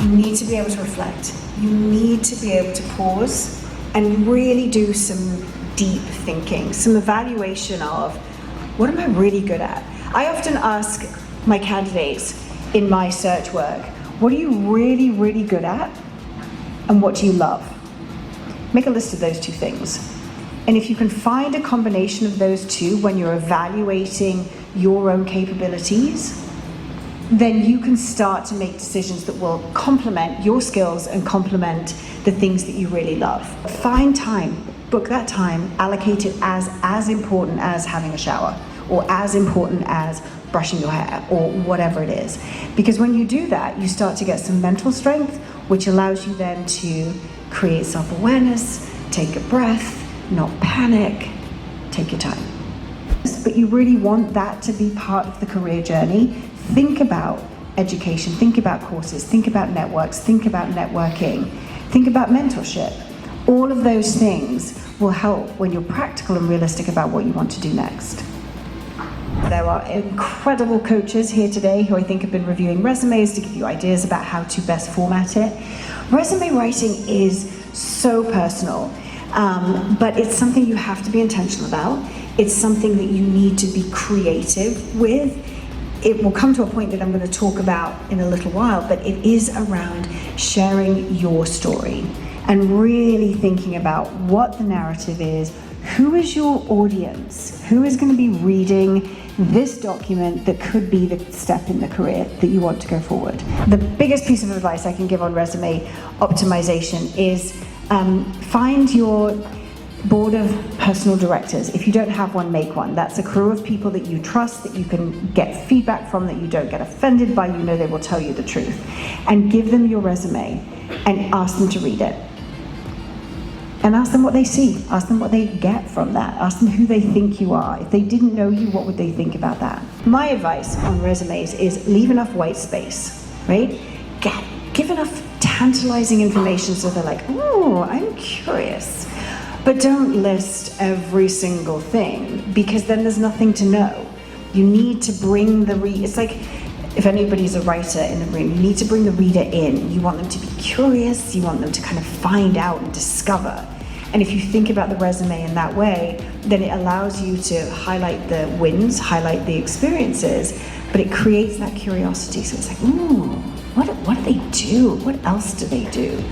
you need to be able to reflect. You need to be able to pause and really do some deep thinking, some evaluation of, what am I really good at? I often ask my candidates in my search work, what are you really, really good at? And what do you love? Make a list of those two things. And if you can find a combination of those two when you're evaluating your own capabilities, then you can start to make decisions that will complement your skills and complement the things that you really love. Find time, book that time, allocate it as important as having a shower, or as important as brushing your hair, or whatever it is. Because when you do that, you start to get some mental strength, which allows you then to create self-awareness, take a breath, not panic, take your time. But you really want that to be part of the career journey. Think about education, think about courses, think about networks, think about networking, think about mentorship. All of those things will help when you're practical and realistic about what you want to do next. There are incredible coaches here today who I think have been reviewing resumes to give you ideas about how to best format it. Resume writing is so personal, but it's something you have to be intentional about. It's something that you need to be creative with. It will come to a point that I'm going to talk about in a little while, but it is around sharing your story and really thinking about what the narrative is. Who is your audience? Who is going to be reading this document that could be the step in the career that you want to go forward? The biggest piece of advice I can give on resume optimization is find your board of personal directors. If you don't have one, make one. That's a crew of people that you trust, that you can get feedback from, that you don't get offended by, you know they will tell you the truth. And give them your resume and ask them to read it. And ask them what they see, ask them what they get from that, ask them who they think you are. If they didn't know you, what would they think about that? My advice on resumes is leave enough white space, right? Give enough tantalizing information so they're like, oh, I'm curious. But don't list every single thing, because then there's nothing to know. You need to bring the it's like, if anybody's a writer in the room, you need to bring the reader in. You want them to be curious, you want them to kind of find out and discover. And if you think about the resume in that way, then it allows you to highlight the wins, highlight the experiences, but it creates that curiosity. So it's like, ooh, what do they do? What else do they do?